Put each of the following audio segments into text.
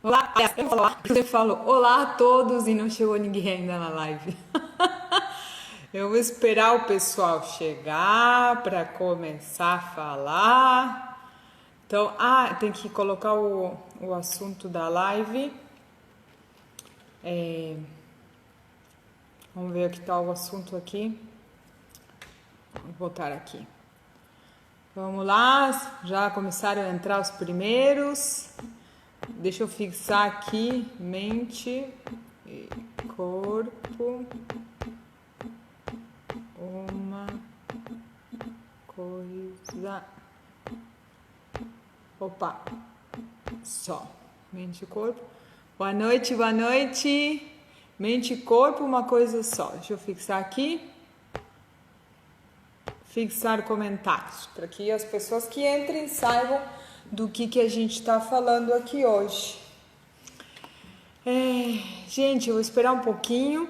Olá, aliás, eu falo olá, você falou olá a todos e não chegou ninguém ainda na live. Eu vou esperar o pessoal chegar para começar a falar. Então, tem que colocar o assunto da live. Vamos ver o que está o assunto aqui. Vou botar aqui. Vamos lá, já começaram a entrar os primeiros. Deixa eu fixar aqui mente e corpo, uma coisa. Opa, só. Mente e corpo. Boa noite, boa noite. Mente e corpo, uma coisa só. Deixa eu fixar aqui. Fixar comentários, para que as pessoas que entrem saibam do que a gente está falando aqui hoje. Gente, eu vou esperar um pouquinho,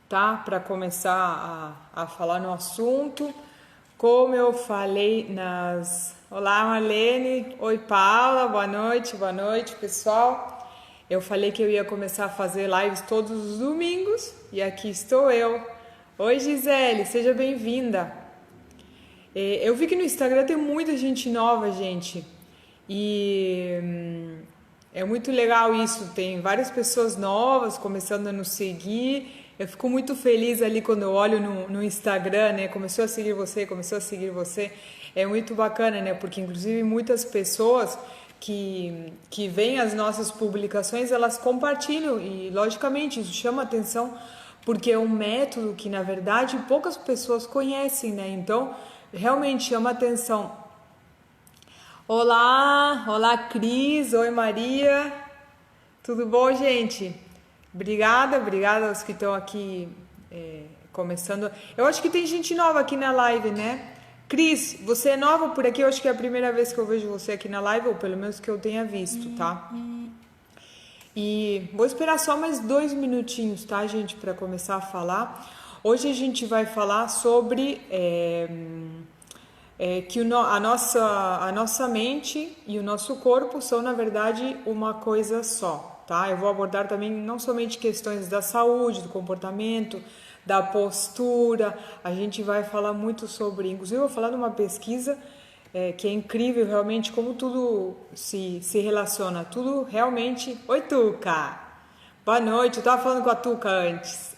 tá? Para começar a falar no assunto. Como eu falei nas... Olá, Marlene. Oi, Paula. Boa noite, pessoal. Eu falei que eu ia começar a fazer lives todos os domingos e aqui estou eu. Oi, Gisele, seja bem-vinda. Eu vi que no Instagram tem muita gente nova, gente. E é muito legal isso. Tem várias pessoas novas começando a nos seguir. Eu fico muito feliz ali quando eu olho no Instagram, né? Começou a seguir você. É muito bacana, né? Porque inclusive muitas pessoas que veem as nossas publicações, elas compartilham e logicamente isso chama atenção porque é um método que na verdade poucas pessoas conhecem, né? Então realmente chama atenção. Olá Cris, oi Maria, tudo bom, gente? Obrigada aos que estão aqui começando. Eu acho que tem gente nova aqui na live, né? Cris, você é nova por aqui? Eu acho que é a primeira vez que eu vejo você aqui na live, ou pelo menos que eu tenha visto, tá? E vou esperar só mais 2 minutinhos, tá, gente, para começar a falar. Hoje a gente vai falar sobre que a nossa mente e o nosso corpo são, na verdade, uma coisa só, tá? Eu vou abordar também não somente questões da saúde, do comportamento, da postura. A gente vai falar muito sobre, inclusive eu vou falar de uma pesquisa que é incrível realmente como tudo se relaciona, tudo realmente... Oi, Tuca! Boa noite, eu tava falando com a Tuca antes.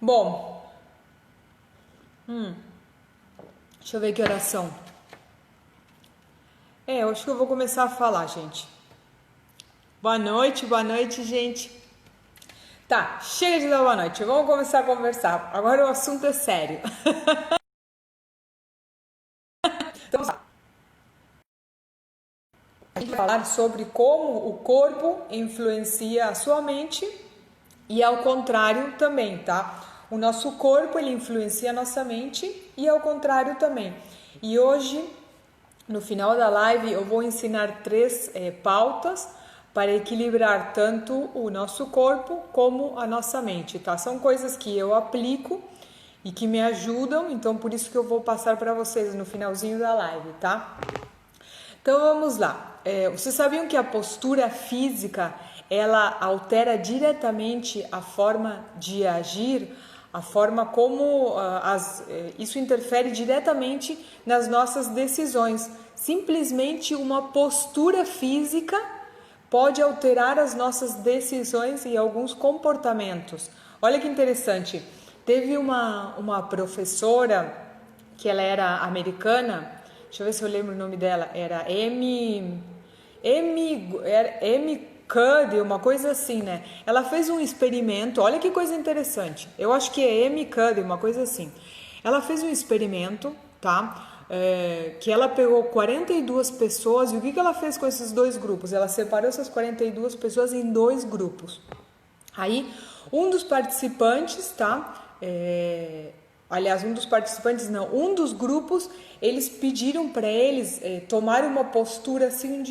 Bom, deixa eu ver que oração. Eu acho que eu vou começar a falar, gente. Boa noite, gente. Tá, chega de dar boa noite, vamos começar a conversar. Agora o assunto é sério. Então, a gente vai falar sobre como o corpo influencia a sua mente e ao contrário também, tá? O nosso corpo, ele influencia a nossa mente e ao contrário também. E hoje, no final da live, eu vou ensinar 3 pautas para equilibrar tanto o nosso corpo como a nossa mente, tá? São coisas que eu aplico e que me ajudam, então por isso que eu vou passar para vocês no finalzinho da live, tá? Então vamos lá. Vocês sabiam que a postura física ela altera diretamente a forma de agir, a forma como isso interfere diretamente nas nossas decisões. Simplesmente uma postura física pode alterar as nossas decisões e alguns comportamentos. Olha que interessante. Teve uma professora que ela era americana. Deixa eu ver se eu lembro o nome dela. Era M. Cuddy, uma coisa assim, né? Ela fez um experimento, olha que coisa interessante. Eu acho que é M. Cuddy, uma coisa assim. Ela fez um experimento, tá? Que ela pegou 42 pessoas e o que ela fez com esses 2 grupos? Ela separou essas 42 pessoas em 2 grupos. Aí, um dos participantes, tá? Aliás, um dos grupos, eles pediram para eles tomarem uma postura assim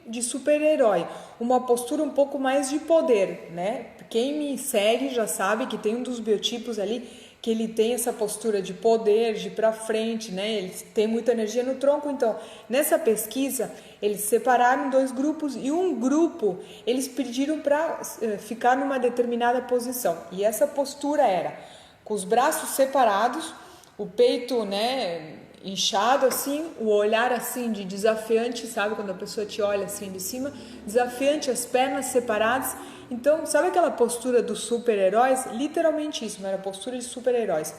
de super-herói, uma postura um pouco mais de poder, né? Quem me segue já sabe que tem um dos biotipos ali que ele tem essa postura de poder, de ir para frente, né? Ele tem muita energia no tronco. Então, nessa pesquisa, eles separaram 2 grupos e um grupo eles pediram para ficar numa determinada posição. E essa postura era com os braços separados, o peito, né, inchado assim, o olhar assim de desafiante, sabe? Quando a pessoa te olha assim de cima, desafiante, as pernas separadas. Então, sabe aquela postura dos super-heróis? Literalmente isso, era a postura de super-heróis.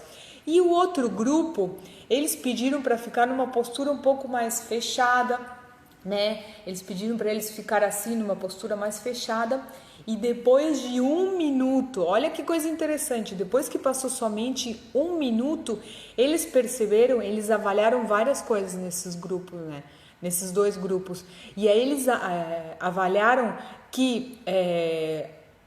E o outro grupo, eles pediram para ficar numa postura um pouco mais fechada, né? Eles pediram para eles ficar assim, numa postura mais fechada. E depois de 1 minuto, olha que coisa interessante, depois que passou somente 1 minuto, eles perceberam, eles avaliaram várias coisas nesses grupos, né? Nesses 2 grupos. E aí eles avaliaram que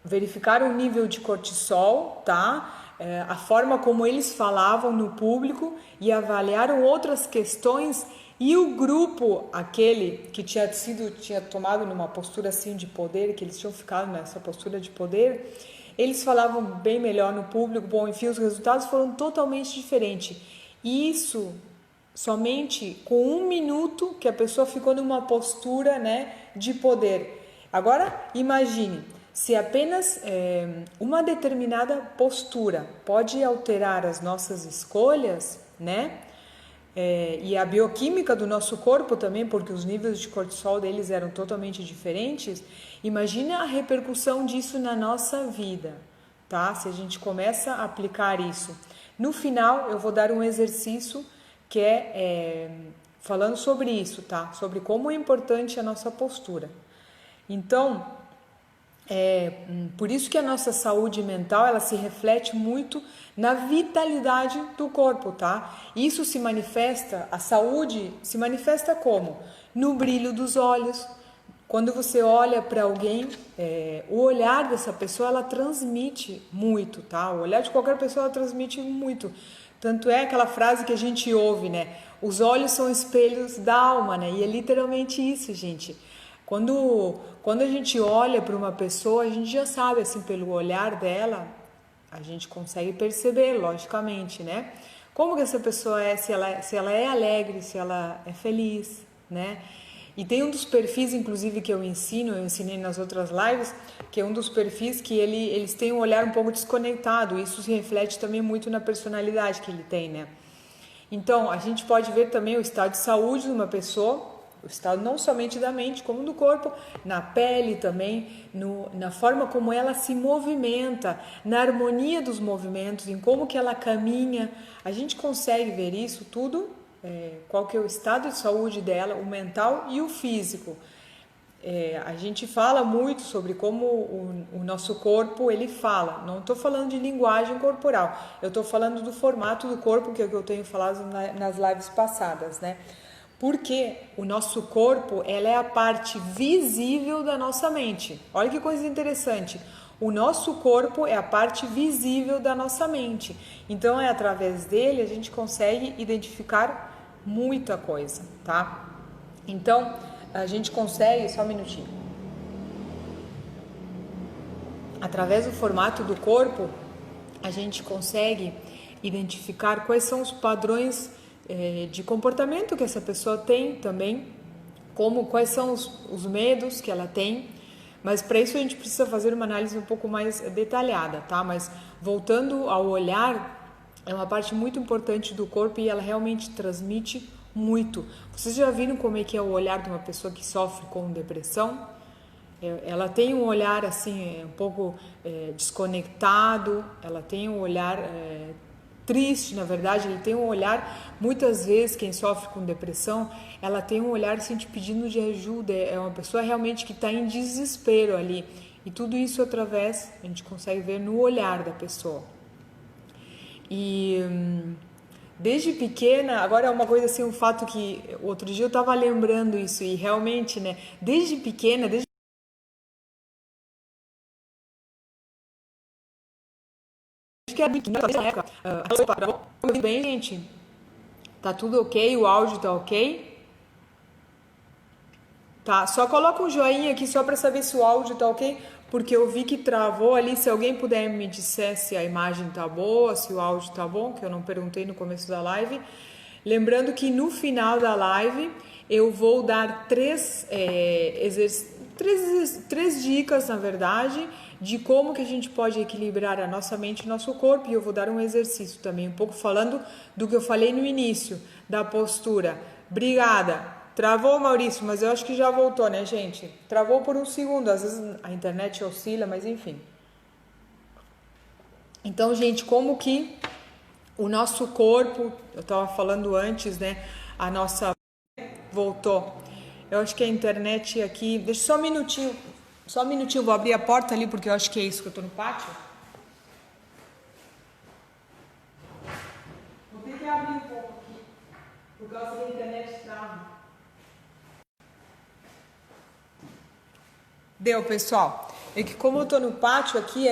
verificaram o nível de cortisol, tá? A forma como eles falavam no público e avaliaram outras questões. E o grupo, aquele que tinha tomado numa postura assim de poder, que eles tinham ficado nessa postura de poder, eles falavam bem melhor no público. Bom, enfim, os resultados foram totalmente diferentes. E isso somente com 1 minuto que a pessoa ficou numa postura, né, de poder. Agora, imagine, se apenas uma determinada postura pode alterar as nossas escolhas, né? E a bioquímica do nosso corpo também, porque os níveis de cortisol deles eram totalmente diferentes. Imagina a repercussão disso na nossa vida, tá? Se a gente começa a aplicar isso. No final, eu vou dar um exercício que falando sobre isso, tá? Sobre como é importante a nossa postura. Então, por isso que a nossa saúde mental, ela se reflete muito na vitalidade do corpo, tá? Isso se manifesta, a saúde se manifesta como? No brilho dos olhos. Quando você olha para alguém, o olhar dessa pessoa, ela transmite muito, tá? O olhar de qualquer pessoa, ela transmite muito. Tanto é aquela frase que a gente ouve, né? Os olhos são espelhos da alma, né? E é literalmente isso, gente. Quando a gente olha para uma pessoa, a gente já sabe, assim, pelo olhar dela, a gente consegue perceber, logicamente, né? Como que essa pessoa é, se ela é alegre, se ela é feliz, né? E tem um dos perfis, inclusive, que eu ensinei nas outras lives, que é um dos perfis que eles têm um olhar um pouco desconectado. Isso se reflete também muito na personalidade que ele tem, né? Então, a gente pode ver também o estado de saúde de uma pessoa, o estado não somente da mente, como do corpo, na pele também, na forma como ela se movimenta, na harmonia dos movimentos, em como que ela caminha. A gente consegue ver isso tudo, qual que é o estado de saúde dela, o mental e o físico. A gente fala muito sobre como o nosso corpo ele fala. Não estou falando de linguagem corporal, eu estou falando do formato do corpo, que é o que eu tenho falado nas lives passadas, né? Porque o nosso corpo, ela é a parte visível da nossa mente. Olha que coisa interessante. O nosso corpo é a parte visível da nossa mente. Então, através dele a gente consegue identificar muita coisa, tá? Então, a gente consegue, só um minutinho. Através do formato do corpo, a gente consegue identificar quais são os padrões de comportamento que essa pessoa tem também, quais são os medos que ela tem, mas para isso a gente precisa fazer uma análise um pouco mais detalhada, tá? Mas voltando ao olhar, é uma parte muito importante do corpo e ela realmente transmite muito. Vocês já viram como é que é o olhar de uma pessoa que sofre com depressão? Ela tem um olhar assim um pouco desconectado, ela tem um olhar triste, na verdade, ele tem um olhar, muitas vezes quem sofre com depressão, ela tem um olhar assim, te pedindo de ajuda, é uma pessoa realmente que está em desespero ali, e tudo isso através, a gente consegue ver no olhar da pessoa. E desde pequena, agora é uma coisa assim, um fato que outro dia eu estava lembrando isso, e realmente, né, desde pequena, que era muito nessa época. Ouviu bem, gente? Tá tudo ok? O áudio tá ok? Tá, só coloca um joinha aqui só para saber se o áudio tá ok, porque eu vi que travou ali. Se alguém puder me disser se a imagem tá boa, se o áudio tá bom, que eu não perguntei no começo da live. Lembrando que no final da live eu vou dar três dicas, na verdade, de como que a gente pode equilibrar a nossa mente e nosso corpo, e eu vou dar um exercício também, um pouco falando do que eu falei no início, da postura. Obrigada. Travou, Maurício, mas eu acho que já voltou, né, gente? Travou por um segundo, às vezes a internet oscila, mas enfim. Então, gente, como que o nosso corpo, eu estava falando antes, né, a nossa... Voltou. Eu acho que a internet aqui... Deixa só um minutinho, vou abrir a porta ali, porque eu acho que é isso que eu tô no pátio. Vou ter que abrir um pouco aqui, por causa da internet trava. Deu, pessoal. É que como eu tô no pátio aqui,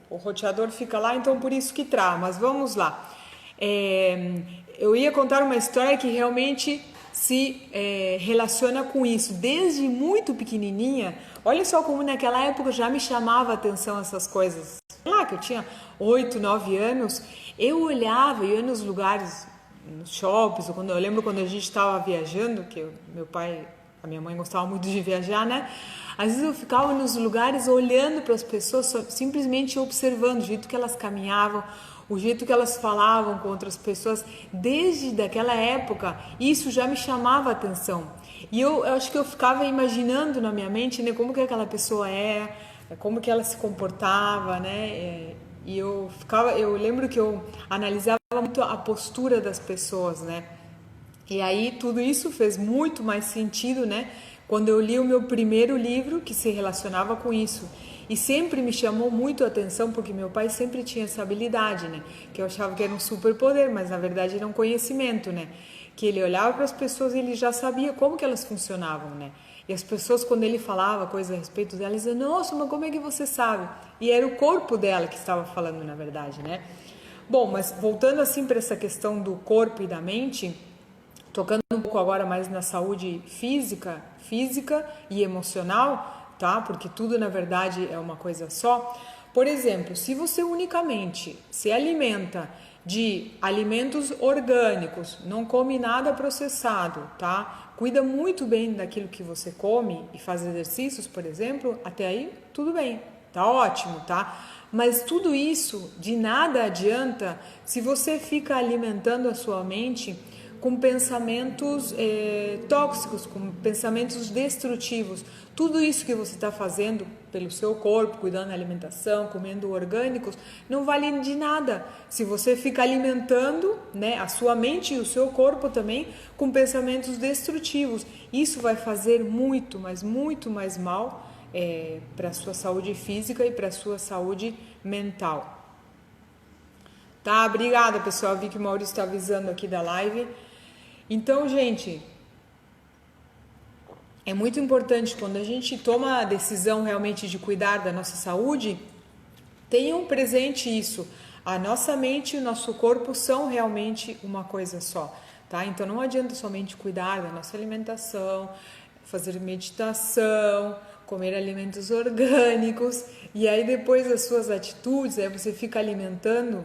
o roteador fica lá, então por isso que trava. Mas vamos lá. Eu ia contar uma história que realmente se relaciona com isso. Desde muito pequenininha, olha só como naquela época já me chamava a atenção essas coisas. Lá que eu tinha 8, 9 anos, eu olhava, eu ia nos lugares, nos shoppings, eu lembro quando a gente estava viajando, que meu pai, a minha mãe gostava muito de viajar, né? Às vezes eu ficava nos lugares olhando para as pessoas, simplesmente observando o jeito que elas caminhavam, o jeito que elas falavam com outras pessoas. Desde daquela época, isso já me chamava a atenção. E eu acho que eu ficava imaginando na minha mente, né, como que aquela pessoa como que ela se comportava, né? E eu lembro que eu analisava muito a postura das pessoas, né? E aí tudo isso fez muito mais sentido, né? Quando eu li o meu primeiro livro que se relacionava com isso. E sempre me chamou muito a atenção, porque meu pai sempre tinha essa habilidade, né? Que eu achava que era um superpoder, mas na verdade era um conhecimento, né? Que ele olhava para as pessoas e ele já sabia como que elas funcionavam, né? E as pessoas, quando ele falava coisas a respeito delas, diziam, nossa, mas como é que você sabe? E era o corpo dela que estava falando, na verdade, né? Bom, mas voltando assim para essa questão do corpo e da mente, tocando um pouco agora mais na saúde física e emocional, tá? Porque tudo na verdade é uma coisa só. Por exemplo, se você unicamente se alimenta de alimentos orgânicos, não come nada processado, tá? Cuida muito bem daquilo que você come e faz exercícios, por exemplo, até aí tudo bem, tá ótimo, tá? Mas tudo isso de nada adianta se você fica alimentando a sua mente com pensamentos tóxicos, com pensamentos destrutivos. Tudo isso que você está fazendo pelo seu corpo, cuidando da alimentação, comendo orgânicos, não vale de nada. Se você fica alimentando, né, a sua mente e o seu corpo também com pensamentos destrutivos, isso vai fazer muito, mas muito mais mal para a sua saúde física e para a sua saúde mental. Tá, obrigada, pessoal. Vi que o Maurício está avisando aqui da live. Então, gente, é muito importante quando a gente toma a decisão realmente de cuidar da nossa saúde, tenham presente isso. A nossa mente e o nosso corpo são realmente uma coisa só, tá? Então não adianta somente cuidar da nossa alimentação, fazer meditação, comer alimentos orgânicos e aí depois das suas atitudes, aí você fica alimentando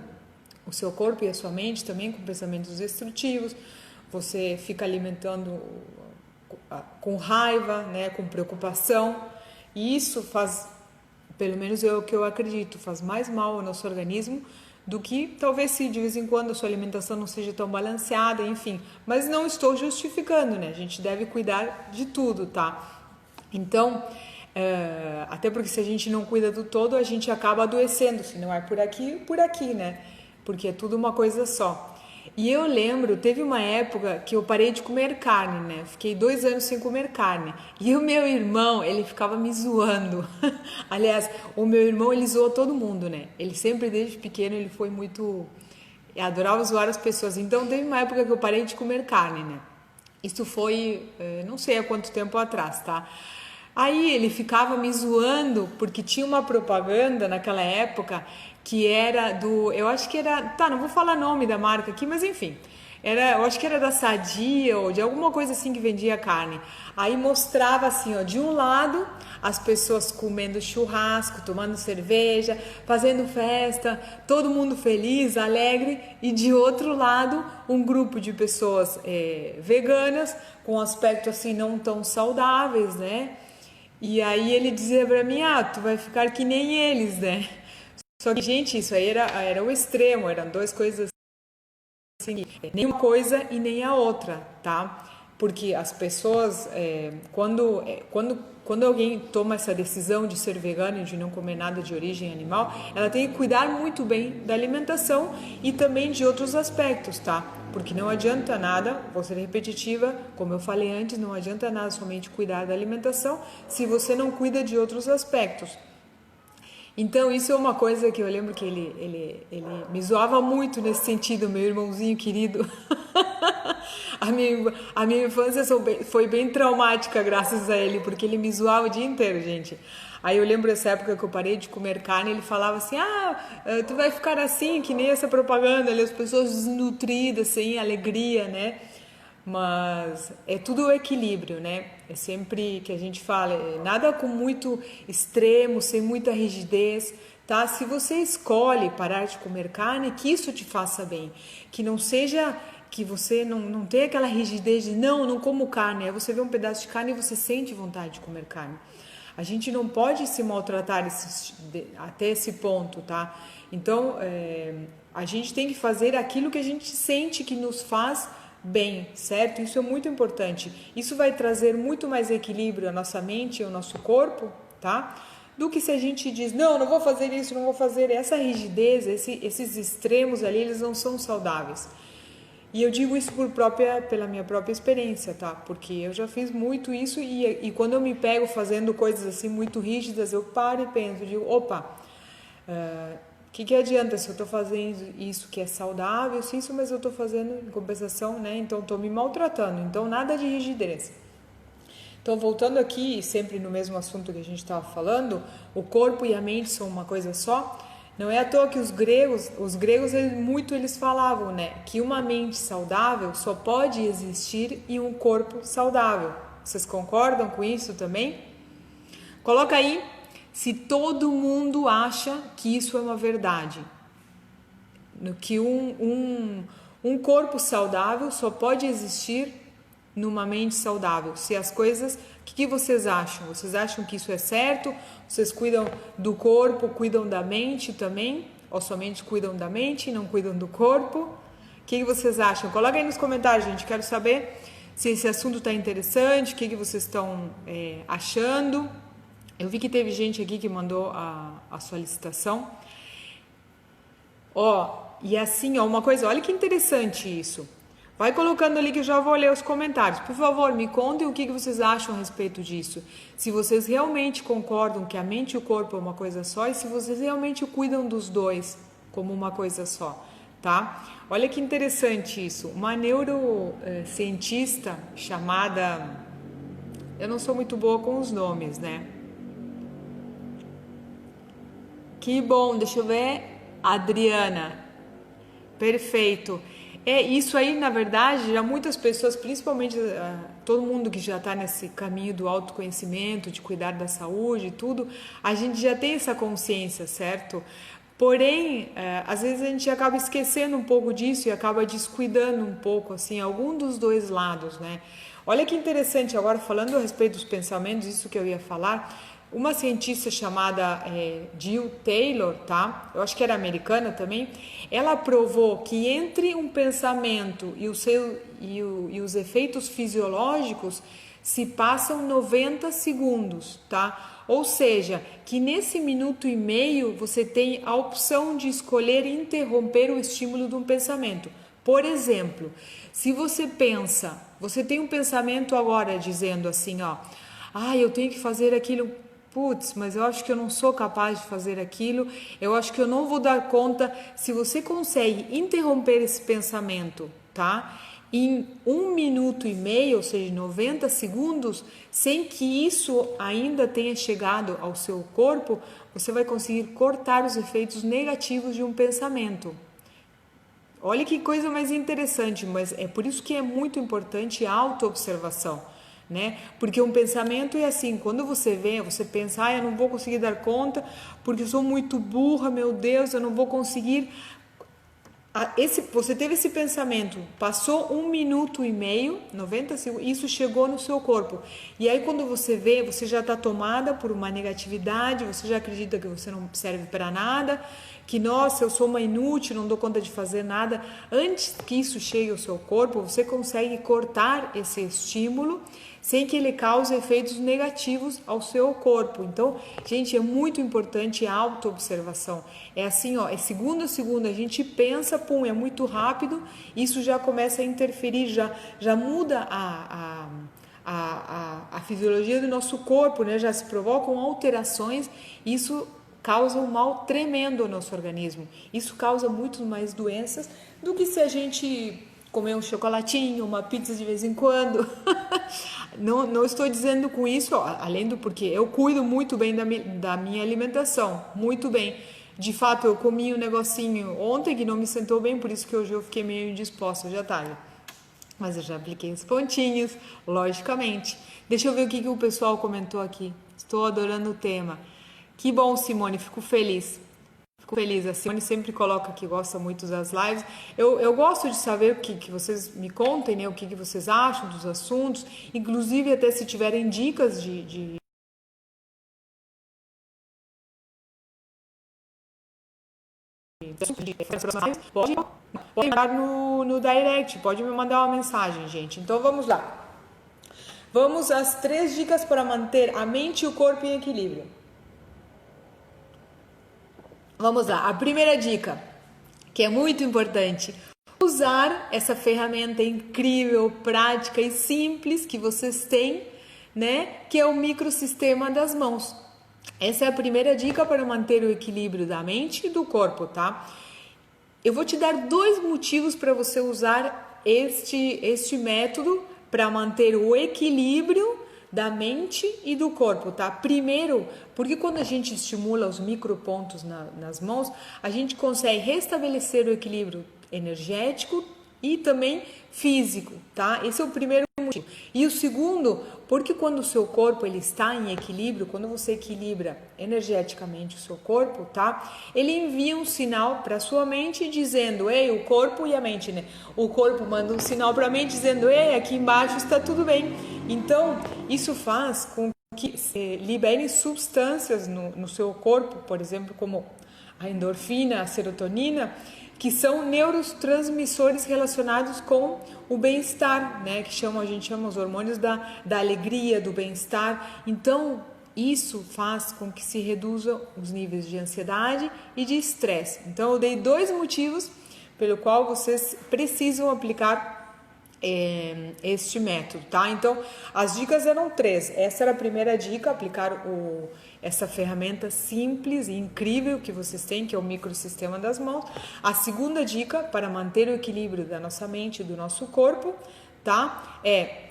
o seu corpo e a sua mente também com pensamentos destrutivos. Você fica alimentando com raiva, né, com preocupação, e isso faz, pelo menos é o que eu acredito, faz mais mal ao nosso organismo do que talvez se de vez em quando a sua alimentação não seja tão balanceada, enfim. Mas não estou justificando, né? A gente deve cuidar de tudo, tá? Então, até porque se a gente não cuida do todo, a gente acaba adoecendo, se não é por aqui, né? Porque é tudo uma coisa só. E eu lembro, teve uma época que eu parei de comer carne, né? Fiquei 2 anos sem comer carne. E o meu irmão, ele ficava me zoando. Aliás, o meu irmão, ele zoou todo mundo, né? Ele sempre, desde pequeno, ele foi muito... adorava zoar as pessoas. Então, teve uma época que eu parei de comer carne, né? Isso foi, não sei há quanto tempo atrás, tá? Aí ele ficava me zoando porque tinha uma propaganda naquela época que era eu acho que era, tá, não vou falar nome da marca aqui, mas enfim, eu acho que era da Sadia ou de alguma coisa assim que vendia carne. Aí mostrava assim, ó, de um lado as pessoas comendo churrasco, tomando cerveja, fazendo festa, todo mundo feliz, alegre, e de outro lado um grupo de pessoas veganas com aspecto assim não tão saudáveis, né? E aí ele dizia pra mim, tu vai ficar que nem eles, né? Só que, gente, isso aí era o extremo, eram duas coisas assim, nem uma coisa e nem a outra, tá? Porque as pessoas, quando alguém toma essa decisão de ser vegano e de não comer nada de origem animal, ela tem que cuidar muito bem da alimentação e também de outros aspectos, tá? Porque não adianta nada, vou ser repetitiva, como eu falei antes, não adianta nada somente cuidar da alimentação se você não cuida de outros aspectos. Então, isso é uma coisa que eu lembro que ele me zoava muito nesse sentido, meu irmãozinho querido. A minha infância foi bem traumática graças a ele, porque ele me zoava o dia inteiro, gente. Aí eu lembro dessa época que eu parei de comer carne, ele falava assim, tu vai ficar assim, que nem essa propaganda, ali, as pessoas desnutridas, sem alegria, né? Mas é tudo o equilíbrio, né? É sempre que a gente fala, nada com muito extremo, sem muita rigidez, tá? Se você escolhe parar de comer carne, que isso te faça bem, que não seja que você não tenha aquela rigidez de não como carne, aí você vê um pedaço de carne e você sente vontade de comer carne. A gente não pode se maltratar até esse ponto, tá? Então, a gente tem que fazer aquilo que a gente sente que nos faz bem, certo? Isso é muito importante. Isso vai trazer muito mais equilíbrio à nossa mente e ao nosso corpo, tá? Do que se a gente diz, não vou fazer isso, não vou fazer. Essa rigidez, esses extremos ali, eles não são saudáveis. E eu digo isso pela minha própria experiência, tá? Porque eu já fiz muito isso e quando eu me pego fazendo coisas assim muito rígidas, eu paro e penso, digo, opa, que adianta se eu estou fazendo isso que é saudável, sim, isso, mas eu estou fazendo em compensação, né? Então estou me maltratando, então nada de rigidez. Então voltando aqui, sempre no mesmo assunto que a gente estava falando, o corpo e a mente são uma coisa só. Não é à toa que os gregos eles falavam, né, que uma mente saudável só pode existir em um corpo saudável. Vocês concordam com isso também? Coloca aí se todo mundo acha que isso é uma verdade. Que um corpo saudável só pode existir numa mente saudável. Se as coisas... O que vocês acham? Vocês acham que isso é certo? Vocês cuidam do corpo, cuidam da mente também? Ou somente cuidam da mente e não cuidam do corpo? O que vocês acham? Coloca aí nos comentários, gente. Quero saber se esse assunto está interessante, o que vocês estão achando. Eu vi que teve gente aqui que mandou a solicitação. E assim, uma coisa, olha que interessante isso. Vai colocando ali que eu já vou ler os comentários. Por favor, me contem o que vocês acham a respeito disso. Se vocês realmente concordam que a mente e o corpo é uma coisa só e se vocês realmente cuidam dos dois como uma coisa só, tá? Olha que interessante isso. Uma neurocientista chamada... Eu não sou muito boa com os nomes, né? Que bom, deixa eu ver. Adriana. Perfeito. Isso aí, na verdade, já muitas pessoas, principalmente todo mundo que já está nesse caminho do autoconhecimento, de cuidar da saúde e tudo, a gente já tem essa consciência, certo? Porém, às vezes a gente acaba esquecendo um pouco disso e acaba descuidando um pouco, assim, algum dos dois lados, né? Olha que interessante, agora falando a respeito dos pensamentos, isso que eu ia falar... Uma cientista chamada Jill Taylor, tá? Eu acho que era americana também. Ela provou que entre um pensamento e os efeitos fisiológicos se passam 90 segundos, tá? Ou seja, que nesse minuto e meio você tem a opção de escolher interromper o estímulo de um pensamento. Por exemplo, se você tem um pensamento agora dizendo assim, eu tenho que fazer aquilo... Putz, mas eu acho que eu não sou capaz de fazer aquilo, eu acho que eu não vou dar conta. Se você consegue interromper esse pensamento, tá? Em 1 minuto e meio, ou seja, 90 segundos, sem que isso ainda tenha chegado ao seu corpo, você vai conseguir cortar os efeitos negativos de um pensamento. Olha que coisa mais interessante, mas é por isso que é muito importante a autoobservação, né? Porque um pensamento é assim, quando você vê, você pensa, eu não vou conseguir dar conta, porque eu sou muito burra, meu Deus, eu não vou conseguir. Você teve esse pensamento, passou 1 minuto e meio, 90 segundos, isso chegou no seu corpo. E aí quando você vê, você já está tomada por uma negatividade, você já acredita que você não serve para nada, que nossa, eu sou uma inútil, não dou conta de fazer nada. Antes que isso chegue ao seu corpo, você consegue cortar esse estímulo sem que ele cause efeitos negativos ao seu corpo. Então, gente, é muito importante a autoobservação. É assim, ó, é segundo a segundo, a gente pensa, pum, é muito rápido, isso já começa a interferir, já muda a fisiologia do nosso corpo, né? Já se provocam alterações, isso causa um mal tremendo ao nosso organismo. Isso causa muito mais doenças do que se a gente comer um chocolatinho, uma pizza de vez em quando. Não estou dizendo com isso, ó, além do porque eu cuido muito bem da minha alimentação, muito bem. De fato, eu comi um negocinho ontem que não me sentou bem, por isso que hoje eu fiquei meio indisposta hoje à tarde. Mas eu já apliquei os pontinhos, logicamente. Deixa eu ver o que o pessoal comentou aqui. Estou adorando o tema. Que bom, Simone, fico feliz. Fico feliz. A Simone sempre coloca que gosta muito das lives. Eu gosto de saber o que vocês me contem, né? O que vocês acham dos assuntos. Inclusive, até se tiverem dicas de pode mandar no direct, pode me mandar uma mensagem, gente. Então vamos lá. Vamos às 3 dicas para manter a mente e o corpo em equilíbrio. Vamos lá, a primeira dica, que é muito importante, usar essa ferramenta incrível, prática e simples que vocês têm, né? Que é o microsistema das mãos. Essa é a primeira dica para manter o equilíbrio da mente e do corpo, tá? Eu vou te dar 2 motivos para você usar este método para manter o equilíbrio da mente e do corpo, tá? Primeiro, porque quando a gente estimula os micropontos nas mãos, a gente consegue restabelecer o equilíbrio energético e também físico, tá? Esse é o primeiro motivo. E o segundo, porque quando o seu corpo ele está em equilíbrio, quando você equilibra energeticamente o seu corpo, tá? Ele envia um sinal para sua mente dizendo, ei, o corpo e a mente, né? O corpo manda um sinal para a mente dizendo, ei, aqui embaixo está tudo bem. Então, isso faz com que se libere substâncias no seu corpo, por exemplo, como a endorfina, a serotonina, que são neurotransmissores relacionados com o bem-estar, né? Que a gente chama os hormônios da alegria, do bem-estar. Então, isso faz com que se reduzam os níveis de ansiedade e de estresse. Então, eu dei 2 motivos pelo qual vocês precisam aplicar este método, tá? Então, as dicas eram 3. Essa era a primeira dica, aplicar essa ferramenta simples e incrível que vocês têm, que é o microsistema das mãos. A segunda dica, para manter o equilíbrio da nossa mente e do nosso corpo, tá?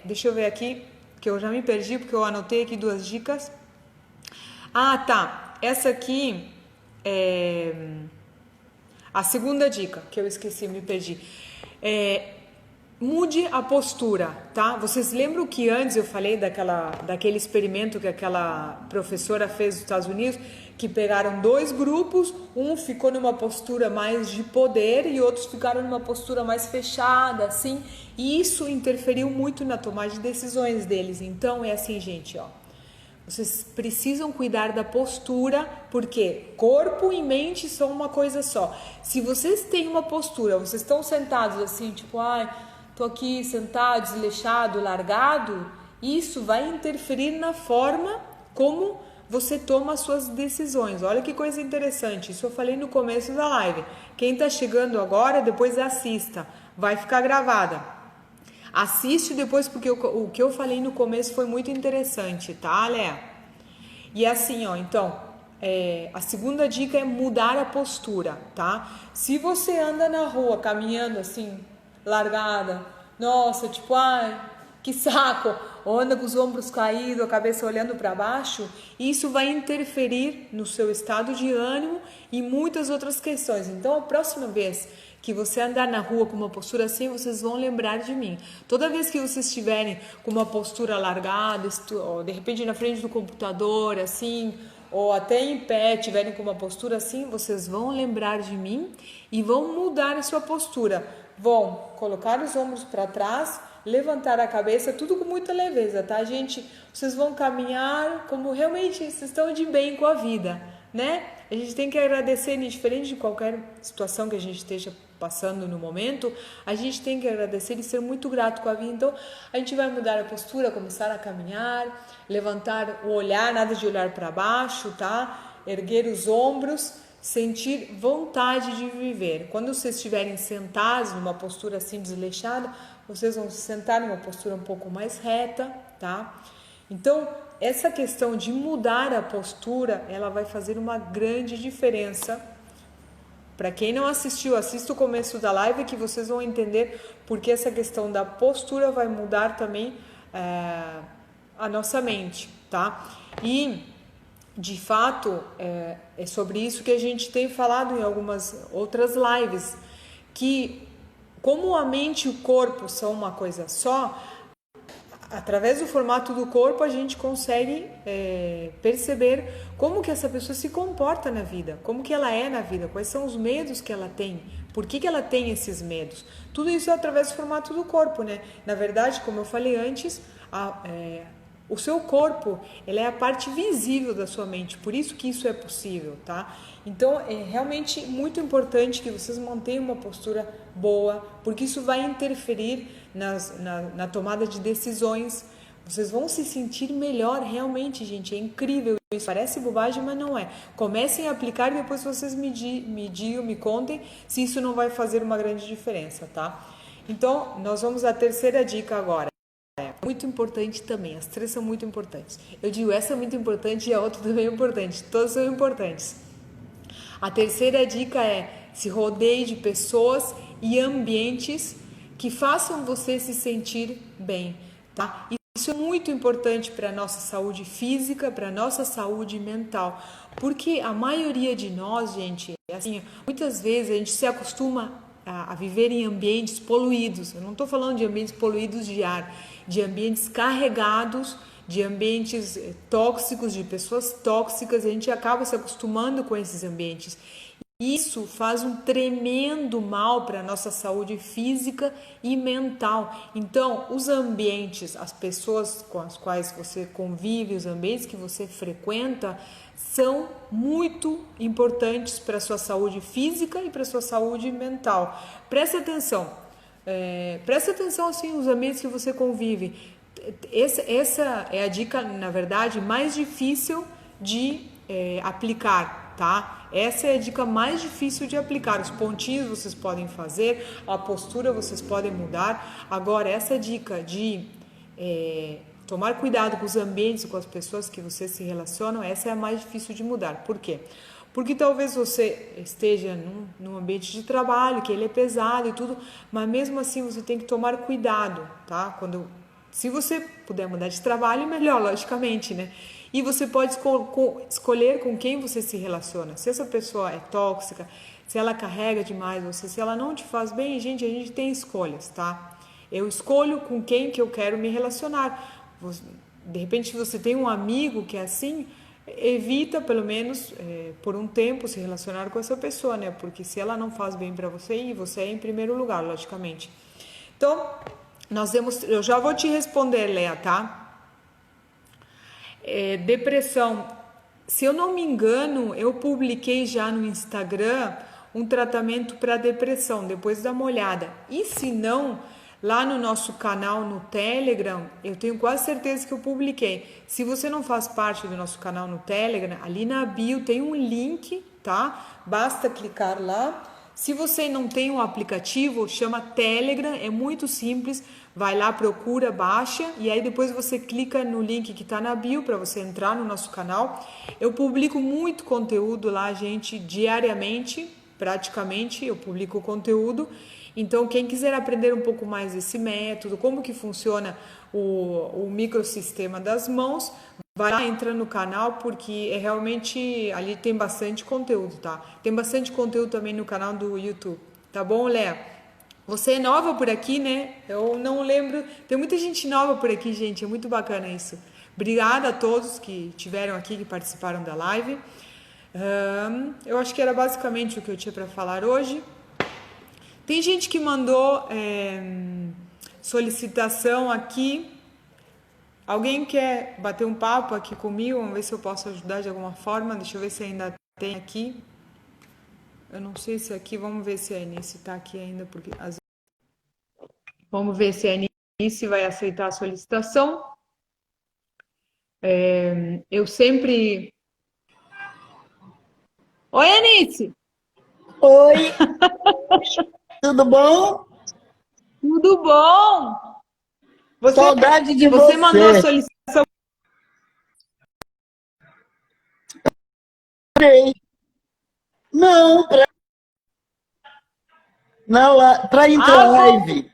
Deixa eu ver aqui, que eu já me perdi, porque eu anotei aqui 2 dicas. Ah, tá. Essa aqui é a segunda dica, que eu esqueci, me perdi. Mude a postura, tá? Vocês lembram que antes eu falei daquele experimento que aquela professora fez nos Estados Unidos, que pegaram 2 grupos, um ficou numa postura mais de poder e outros ficaram numa postura mais fechada, assim, e isso interferiu muito na tomada de decisões deles. Então é assim, gente, ó. Vocês precisam cuidar da postura, porque corpo e mente são uma coisa só. Se vocês têm uma postura, vocês estão sentados assim, tipo, tô aqui sentado, desleixado, largado, isso vai interferir na forma como você toma as suas decisões. Olha que coisa interessante, isso eu falei no começo da live. Quem tá chegando agora, depois assista, vai ficar gravada. Assiste depois, porque o que eu falei no começo foi muito interessante, tá, Léa? E assim, ó, então, a segunda dica é mudar a postura, tá? Se você anda na rua caminhando assim, largada, nossa, tipo, que saco, ou anda com os ombros caídos, a cabeça olhando para baixo, isso vai interferir no seu estado de ânimo e muitas outras questões. Então, a próxima vez que você andar na rua com uma postura assim, vocês vão lembrar de mim. Toda vez que vocês estiverem com uma postura largada, ou de repente na frente do computador, assim, ou até em pé, estiverem com uma postura assim, vocês vão lembrar de mim e vão mudar a sua postura. Vão colocar os ombros para trás, levantar a cabeça, tudo com muita leveza, tá, gente? Vocês vão caminhar como realmente vocês estão de bem com a vida, né? A gente tem que agradecer, indiferente de qualquer situação que a gente esteja passando no momento, a gente tem que agradecer e ser muito grato com a vida. Então, a gente vai mudar a postura, começar a caminhar, levantar o olhar, nada de olhar para baixo, tá? Erguer os ombros, sentir vontade de viver. Quando vocês estiverem sentados numa postura assim desleixada, vocês vão se sentar numa postura um pouco mais reta, tá? Então, essa questão de mudar a postura, ela vai fazer uma grande diferença. Para quem não assistiu, assista o começo da live que vocês vão entender porque essa questão da postura vai mudar também a nossa mente, tá? E, de fato, é sobre isso que a gente tem falado em algumas outras lives, que como a mente e o corpo são uma coisa só, através do formato do corpo a gente consegue perceber como que essa pessoa se comporta na vida, como que ela é na vida, quais são os medos que ela tem, por que ela tem esses medos. Tudo isso é através do formato do corpo, né? Na verdade, como eu falei antes, o seu corpo, ele é a parte visível da sua mente, por isso que isso é possível, tá? Então, é realmente muito importante que vocês mantenham uma postura boa, porque isso vai interferir na tomada de decisões. Vocês vão se sentir melhor, realmente, gente, é incrível isso. Parece bobagem, mas não é. Comecem a aplicar e depois vocês me digam, me contem se isso não vai fazer uma grande diferença, tá? Então, nós vamos à terceira dica agora. Muito importante também, as três são muito importantes. Eu digo, essa é muito importante e a outra também é importante, todas são importantes. A terceira dica é: se rodeie de pessoas e ambientes que façam você se sentir bem, tá? Isso é muito importante para a nossa saúde física, para a nossa saúde mental, porque a maioria de nós, gente, assim, muitas vezes a gente se acostuma a viver em ambientes poluídos. Eu não estou falando de ambientes poluídos de ar, de ambientes carregados, de ambientes tóxicos, de pessoas tóxicas. A gente acaba se acostumando com esses ambientes. Isso faz um tremendo mal para a nossa saúde física e mental. Então, os ambientes, as pessoas com as quais você convive, os ambientes que você frequenta, são muito importantes para a sua saúde física e para a sua saúde mental. Presta atenção assim, os ambientes que você convive. Essa é a dica, na verdade, mais difícil de aplicar, tá? Essa é a dica mais difícil de aplicar. Os pontinhos vocês podem fazer, a postura vocês podem mudar. Agora, essa dica de tomar cuidado com os ambientes e com as pessoas que você se relacionam, essa é a mais difícil de mudar. Por quê? Porque talvez você esteja num ambiente de trabalho, que ele é pesado e tudo, mas mesmo assim você tem que tomar cuidado, tá? Se você puder mudar de trabalho, melhor, logicamente, né? E você pode escolher com quem você se relaciona. Se essa pessoa é tóxica, se ela carrega demais você, se ela não te faz bem, gente, a gente tem escolhas, tá? Eu escolho com quem que eu quero me relacionar. De repente, se você tem um amigo que é assim, evita, pelo menos por um tempo, se relacionar com essa pessoa, né? Porque se ela não faz bem para você, e você é em primeiro lugar, logicamente. Então, eu já vou te responder, Lea, tá? Depressão. Se eu não me engano, eu publiquei já no Instagram um tratamento para depressão, depois dá uma olhada. E se não, lá no nosso canal no Telegram, eu tenho quase certeza que eu publiquei. Se você não faz parte do nosso canal no Telegram, ali na bio tem um link, tá? Basta clicar lá. Se você não tem um aplicativo, chama Telegram, é muito simples. Vai lá, procura, baixa e aí depois você clica no link que está na bio para você entrar no nosso canal. Eu publico muito conteúdo lá, gente, diariamente, praticamente eu publico conteúdo. Então, quem quiser aprender um pouco mais desse método, como que funciona o microsistema das mãos, vai lá, entra no canal, porque realmente ali tem bastante conteúdo, tá? Tem bastante conteúdo também no canal do YouTube. Tá bom, Léa? Você é nova por aqui, né? Eu não lembro. Tem muita gente nova por aqui, gente. É muito bacana isso. Obrigada a todos que tiveram aqui, que participaram da live. Eu acho que era basicamente o que eu tinha para falar hoje. Tem gente que mandou solicitação aqui. Alguém quer bater um papo aqui comigo? Vamos ver se eu posso ajudar de alguma forma. Deixa eu ver se ainda tem aqui. Eu não sei se aqui, vamos ver se a Anice está aqui ainda, porque vamos ver se a Anice vai aceitar a solicitação. Eu sempre. Oi, Anice! Oi, tudo bom? Tudo bom? Saudade de Você mandou a você. solicitação. Entrei. Não, para ir para Ah, bom. live.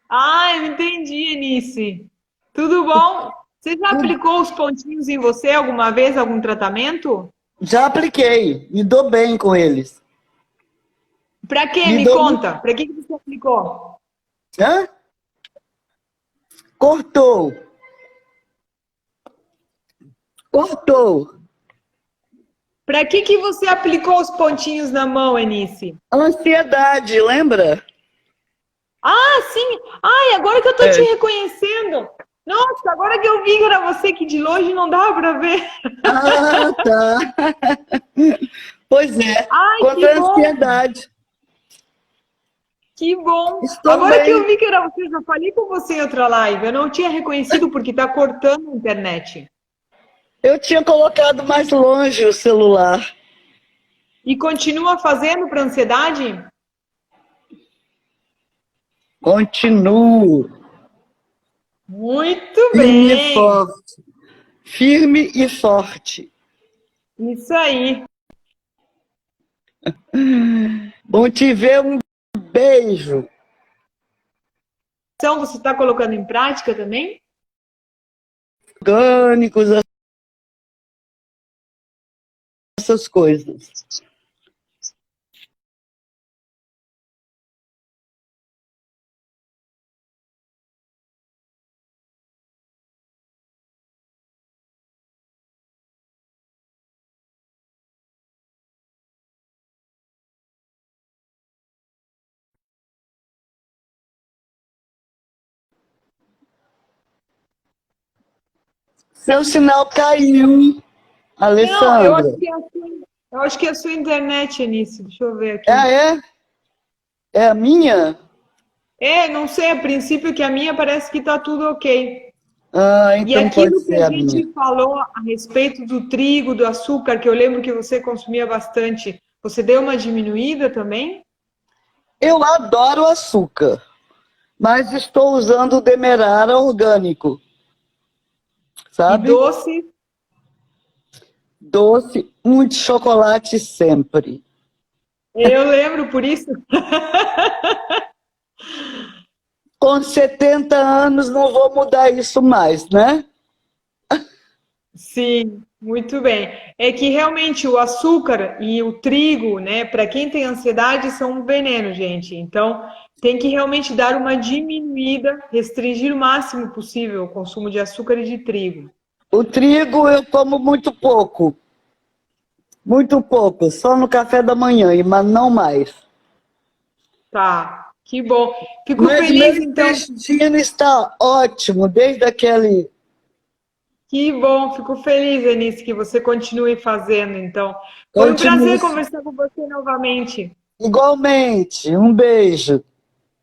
Ah, eu entendi, Anice. Tudo bom? Você já aplicou os pontinhos em você alguma vez, algum tratamento? Já apliquei, me dou bem com eles. Pra quê? Me Me dou muito. conta. Pra que você aplicou? Hã? Cortou, cortou. Pra que você aplicou os pontinhos na mão, Anice? Ansiedade, lembra? Ah, sim. Ai, agora que eu tô te É. reconhecendo. Nossa, agora que eu vi que era você, que de longe não dava pra ver. Ah, tá. Pois é, Ai, que contra a bom. ansiedade. Que bom. Estou Agora que eu bem. vi que era você, já falei com você em outra live. Eu não tinha reconhecido porque tá cortando a internet. Eu tinha colocado mais longe o celular. E continua fazendo para ansiedade? Continuo. Muito Firme e bem. forte. Firme e forte. Isso aí. Bom te ver, um beijo. Então, você está colocando em prática também? Orgânicos, essas coisas. Seu sinal caiu, Não, Alessandra. eu acho que é a sua internet, Anice. Deixa eu ver aqui. Ah, é? É a minha? É, não sei, a princípio que a minha parece que está tudo ok. Ah, E então pode aquilo que ser a a minha. gente falou a respeito do trigo, do açúcar, que eu lembro que você consumia bastante, você deu uma diminuída também? Eu adoro açúcar, mas estou usando o Demerara orgânico, E sabe? doce? Doce, muito chocolate sempre. Eu lembro, por isso. Com 70 anos não vou mudar isso mais, né? Sim, muito bem. É que realmente o açúcar e o trigo, né, para quem tem ansiedade, são um veneno, gente. Então, tem que realmente dar uma diminuída, restringir o máximo possível o consumo de açúcar e de trigo. O trigo eu como muito pouco, só no café da manhã, mas não mais. Tá, que bom. Fico Mas meu feliz, então. intestino está ótimo, desde aquele. Que bom, fico feliz, Anice, que você continue fazendo, então. Foi um Continuo prazer conversar com você novamente. igualmente. Um beijo.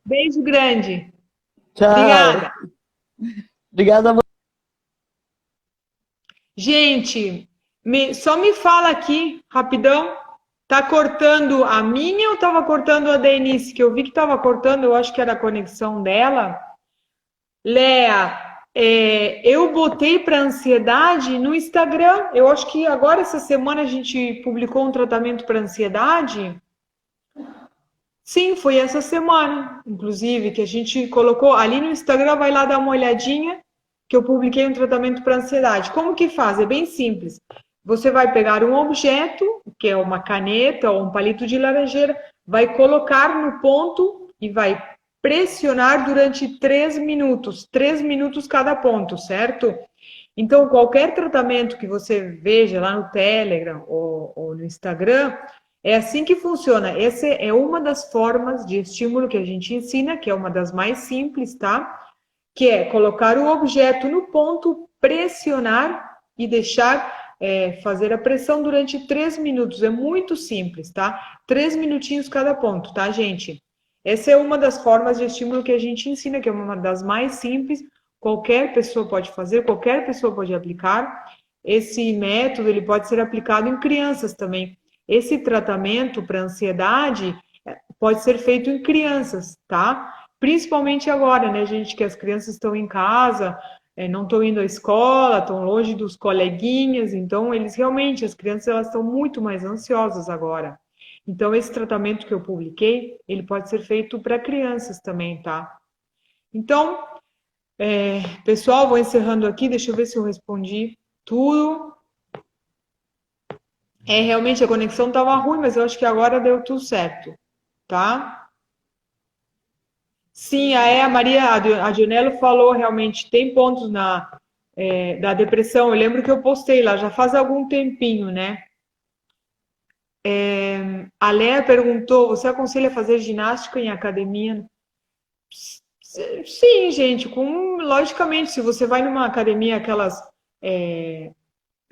Beijo grande. Tchau. Obrigada. Obrigada a você. Gente, só me fala aqui, rapidão. Tá cortando a minha ou tava cortando a da Enice? Que eu vi que tava cortando, eu acho que era a conexão dela. Léa, eu botei para ansiedade no Instagram. Eu acho que agora, essa semana, a gente publicou um tratamento para ansiedade. Sim, foi essa semana, inclusive, que a gente colocou ali no Instagram, vai lá dar uma olhadinha, que eu publiquei um tratamento para ansiedade. Como que faz? É bem simples. Você vai pegar um objeto, que é uma caneta ou um palito de laranjeira, vai colocar no ponto e vai pressionar durante 3 minutos cada ponto, certo? Então, qualquer tratamento que você veja lá no Telegram ou no Instagram, é assim que funciona. Essa é uma das formas de estímulo que a gente ensina, que é uma das mais simples, tá? Que é colocar o objeto no ponto, pressionar e deixar fazer a pressão durante 3 minutos. É muito simples, tá? 3 minutinhos cada ponto, tá, gente? Essa é uma das formas de estímulo que a gente ensina, que é uma das mais simples. Qualquer pessoa pode fazer, qualquer pessoa pode aplicar. Esse método ele pode ser aplicado em crianças também. Esse tratamento para ansiedade pode ser feito em crianças, tá? Principalmente agora, né, gente, que as crianças estão em casa, não estão indo à escola, estão longe dos coleguinhas, então eles realmente, as crianças, elas estão muito mais ansiosas agora. Então, esse tratamento que eu publiquei, ele pode ser feito para crianças também, tá? Então, pessoal, vou encerrando aqui, deixa eu ver se eu respondi tudo. Realmente a conexão estava ruim, mas eu acho que agora deu tudo certo, tá? Sim, a Maria Adionello falou realmente, tem pontos da depressão. Eu lembro que eu postei lá, já faz algum tempinho, né? A Léa perguntou, você aconselha fazer ginástica em academia? Sim, gente, logicamente, se você vai numa academia,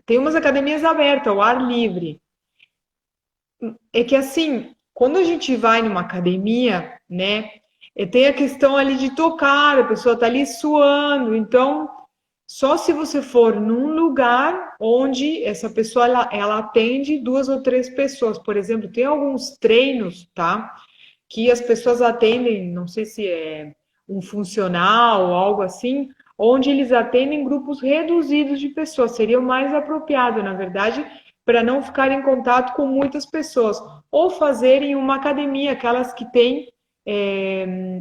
tem umas academias abertas, ao ar livre. É que assim, quando a gente vai numa academia, né, tem a questão ali de tocar, a pessoa tá ali suando, então só se você for num lugar onde essa pessoa ela atende 2 ou 3 pessoas. Por exemplo, tem alguns treinos, tá? Que as pessoas atendem, não sei se é um funcional ou algo assim, onde eles atendem grupos reduzidos de pessoas. Seria o mais apropriado, na verdade, para não ficar em contato com muitas pessoas. Ou fazerem uma academia, aquelas que têm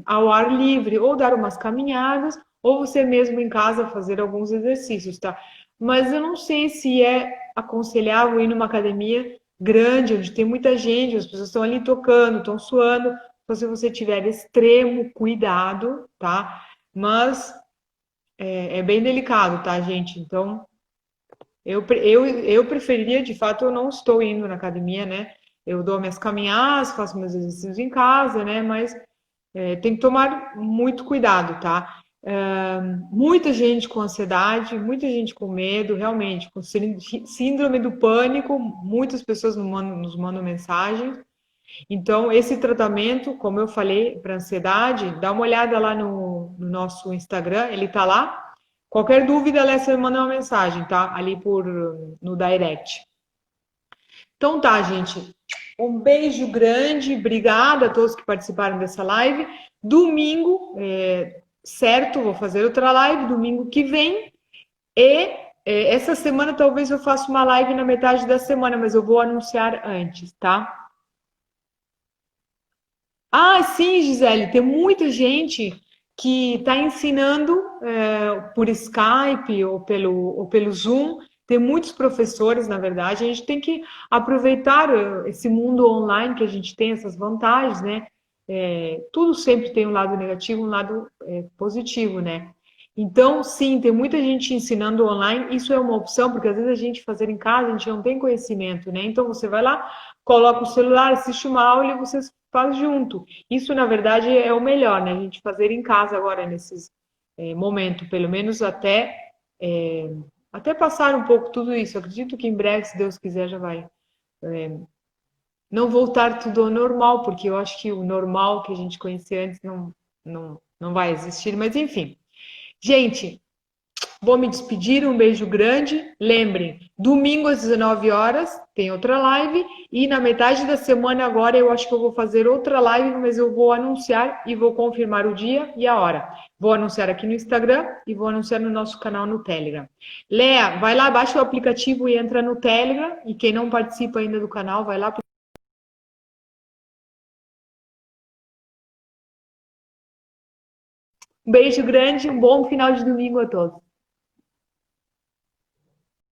ao ar livre, ou dar umas caminhadas, ou você mesmo em casa fazer alguns exercícios, tá? Mas eu não sei se é aconselhável ir numa academia grande, onde tem muita gente, as pessoas estão ali tocando, estão suando, então, se você tiver extremo cuidado, tá? Mas é bem delicado, tá, gente? Então, eu preferiria, de fato, eu não estou indo na academia, né? Eu dou minhas caminhadas, faço meus exercícios em casa, né? Mas tem que tomar muito cuidado, tá? Muita gente com ansiedade, muita gente com medo, realmente, com síndrome do pânico, muitas pessoas nos mandam mensagens. Então, esse tratamento, como eu falei, para ansiedade, dá uma olhada lá no nosso Instagram, ele tá lá. Qualquer dúvida, Alessa, você manda uma mensagem, tá? Ali no direct. Então tá, gente. Um beijo grande, obrigada a todos que participaram dessa live. Domingo, certo, vou fazer outra live domingo que vem. E essa semana talvez eu faça uma live na metade da semana, mas eu vou anunciar antes, tá? Ah, sim, Gisele, tem muita gente que está ensinando por Skype ou pelo Zoom. Tem muitos professores, na verdade. A gente tem que aproveitar esse mundo online que a gente tem, essas vantagens, né? Tudo sempre tem um lado negativo, um lado positivo, né? Então, sim, tem muita gente ensinando online. Isso é uma opção, porque às vezes a gente fazer em casa, a gente não tem conhecimento, né? Então, você vai lá, coloca o celular, assiste uma aula e você faz junto. Isso, na verdade, é o melhor, né? A gente fazer em casa agora, nesses momentos, pelo menos até passar um pouco tudo isso. Eu acredito que em breve, se Deus quiser, já vai não voltar tudo ao normal, porque eu acho que o normal que a gente conhecia antes não vai existir, mas enfim. Gente, vou me despedir, um beijo grande. Lembrem, domingo às 19 horas tem outra live e na metade da semana agora eu acho que eu vou fazer outra live, mas eu vou anunciar e vou confirmar o dia e a hora. Vou anunciar aqui no Instagram e vou anunciar no nosso canal no Telegram. Léa, vai lá, baixa o aplicativo e entra no Telegram e quem não participa ainda do canal, vai lá. Um beijo grande, um bom final de domingo a todos.